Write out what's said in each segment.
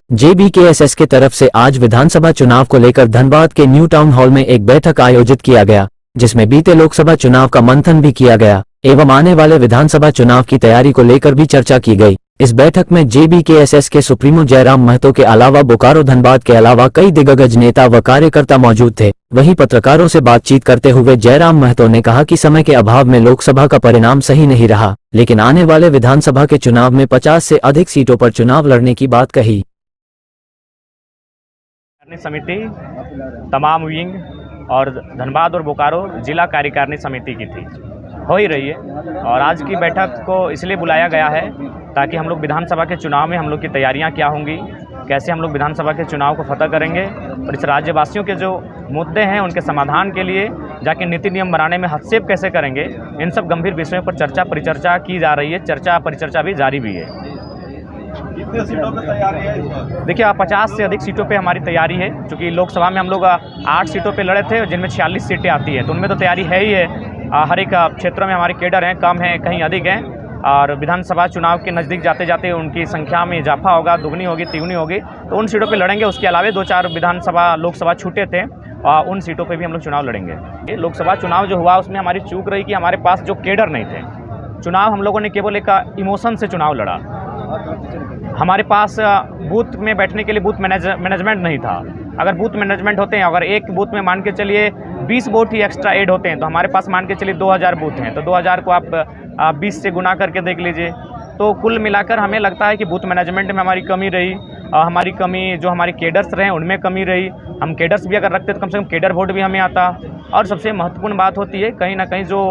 JBKSS के तरफ से आज विधानसभा चुनाव को लेकर धनबाद के न्यू टाउन हॉल में एक बैठक आयोजित किया गया, जिसमें बीते लोकसभा चुनाव का मंथन भी किया गया एवं आने वाले विधानसभा चुनाव की तैयारी को लेकर भी चर्चा की गई। इस बैठक में JBKSS के सुप्रीमो जयराम महतो के अलावा बोकारो धनबाद के अलावा कई दिग्गज नेता व कार्यकर्ता मौजूद थे। वहीं पत्रकारों से बातचीत करते हुए जयराम महतो ने कहा कि समय के अभाव में लोकसभा का परिणाम सही नहीं रहा, लेकिन आने वाले विधानसभा के चुनाव में 50 से अधिक सीटों पर चुनाव लड़ने की बात कही। समिति तमाम विंग और धनबाद और बोकारो जिला कार्यकारिणी समिति की थी, हो ही रही है। और आज की बैठक को इसलिए बुलाया गया है ताकि हम लोग विधानसभा के चुनाव में हम लोग की तैयारियां क्या होंगी, कैसे हम लोग विधानसभा के चुनाव को फतह करेंगे और इस राज्यवासियों के जो मुद्दे हैं उनके समाधान के लिए जाके नीति नियम बनाने में हस्तक्षेप कैसे करेंगे, इन सब गंभीर विषयों पर चर्चा परिचर्चा की जा रही है। चर्चा परिचर्चा भी जारी भी है। कितने सीटों पर तैयारी है? देखिए 50 से अधिक सीटों पे हमारी तैयारी है, क्योंकि लोकसभा में हम लोग 8 सीटों पे लड़े थे जिनमें 46 सीटें आती है, तो उनमें तो तैयारी है ही है। हर एक क्षेत्रों में हमारे कैडर हैं, कम हैं कहीं अधिक हैं, और विधानसभा चुनाव के नज़दीक जाते जाते उनकी संख्या में इजाफा होगा, दुगनी होगी तिगुनी होगी, तो उन सीटों पे लड़ेंगे। उसके अलावा 2-4 विधानसभा लोकसभा छूटे थे और उन सीटों पे भी हम लोग चुनाव लड़ेंगे। ये लोकसभा चुनाव जो हुआ उसमें हमारी चूक रही कि हमारे पास जो कैडर नहीं थे। चुनाव हम लोगों ने केवल एक इमोशन से चुनाव लड़ा। हमारे पास बूथ में बैठने के लिए बूथ मैनेजमेंट नहीं था। अगर बूथ मैनेजमेंट होते हैं, अगर एक बूथ में मान के चलिए 20 वोट ही एक्स्ट्रा ऐड होते हैं, तो हमारे पास मान के चलिए 2000 बूथ हैं, तो 2000 को आप 20 से गुना करके देख लीजिए। तो कुल मिलाकर हमें लगता है कि बूथ मैनेजमेंट में हमारी कमी रही, हमारी कमी जो हमारे कैडर्स रहे उनमें कमी रही। हम कैडर्स भी अगर रखते तो कम से कम कैडर वोट भी हमें आता। और सबसे महत्वपूर्ण बात होती है कहीं ना कहीं जो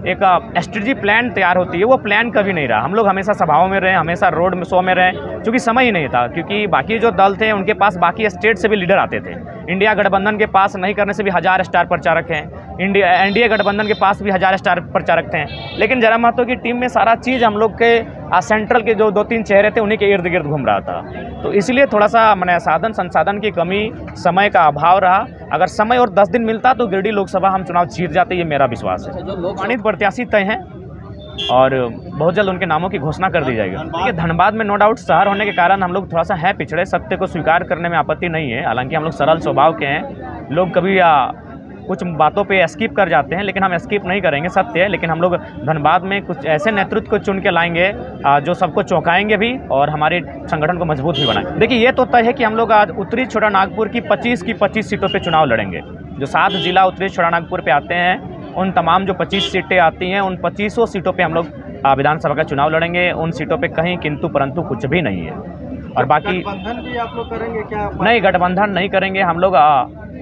एक स्ट्रेटजी प्लान तैयार होती है, वो प्लान कभी नहीं रहा। हम लोग हमेशा सभाओं में रहे, हमेशा रोड में शो में रहे, क्योंकि समय ही नहीं था। क्योंकि बाकी जो दल थे उनके पास बाकी स्टेट से भी लीडर आते थे। इंडिया गठबंधन के पास नहीं करने से भी 1000 स्टार प्रचारक हैं, एनडीए गठबंधन के पास भी 1000 स्टार प्रचारक थे। लेकिन जयराम महतो की टीम में सारा चीज़ हम लोग के सेंट्रल के जो 2-3 चेहरे थे उन्हीं के इर्द गिर्द घूम रहा था। तो इसलिए थोड़ा सा मैंने साधन संसाधन की कमी, समय का अभाव रहा। अगर समय और 10 दिन मिलता तो गिरिडीह लोकसभा हम चुनाव जीत जाते, ये मेरा विश्वास है। प्रमाणित प्रत्याशी तय हैं और बहुत जल्द उनके नामों की घोषणा कर दी जाएगी। देखिए धनबाद में नो डाउट शहर होने के कारण हम लोग थोड़ा सा है पिछड़े, सत्य को स्वीकार करने में आपत्ति नहीं है। हालांकि हम लोग सरल स्वभाव के हैं, लोग कभी कुछ बातों पे स्किप कर जाते हैं, लेकिन हम स्किप नहीं करेंगे, सत्य है। लेकिन हम लोग धनबाद में कुछ ऐसे नेतृत्व को चुन के लाएंगे जो सबको चौंकाएंगे भी और हमारे संगठन को मजबूत भी बनाएंगे। देखिए ये तो तय है कि हम लोग आज उत्तरी छोटा नागपुर की 25 सीटों पे चुनाव लड़ेंगे। जो 7 जिला उत्तरी छोटा नागपुर पे आते हैं, उन तमाम जो 25 सीटें आती हैं, उन 25 सीटों पर हम लोग विधानसभा का चुनाव लड़ेंगे। उन सीटों पर कहीं किंतु परंतु कुछ भी नहीं है। और बाकी गठबंधन भी आप लोग करेंगे क्या? नहीं, गठबंधन नहीं करेंगे। हम लोग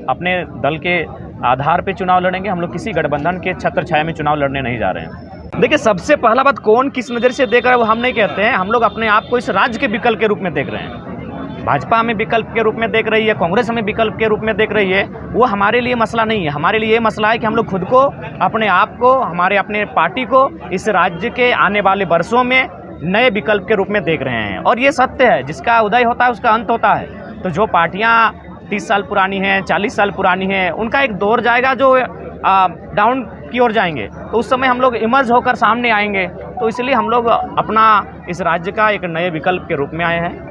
अपने दल के आधार पे चुनाव लड़ेंगे। हम लोग किसी गठबंधन के छत्र छाया में चुनाव लड़ने नहीं जा रहे हैं। देखिए सबसे पहला बात, कौन किस नज़र से देख रहा है वो हम नहीं कहते हैं। हम लोग अपने आप को इस राज्य के विकल्प के रूप में देख रहे हैं। भाजपा हमें विकल्प के रूप में देख रही है, कांग्रेस हमें विकल्प के रूप में देख रही है। वो हमारे लिए मसला नहीं है। हमारे लिए ये मसला है कि हम लोग खुद को, अपने आप को, हमारे अपने पार्टी को इस राज्य के आने वाले वर्षों में नए विकल्प के रूप में देख रहे हैं। और ये सत्य है, जिसका उदय होता है उसका अंत होता है। तो जो पार्टियां 30 साल पुरानी हैं, 40 साल पुरानी हैं, उनका एक दौर जाएगा जो डाउन की ओर जाएंगे, तो उस समय हम लोग इमर्ज होकर सामने आएंगे। तो इसलिए हम लोग अपना इस राज्य का एक नए विकल्प के रूप में आए हैं।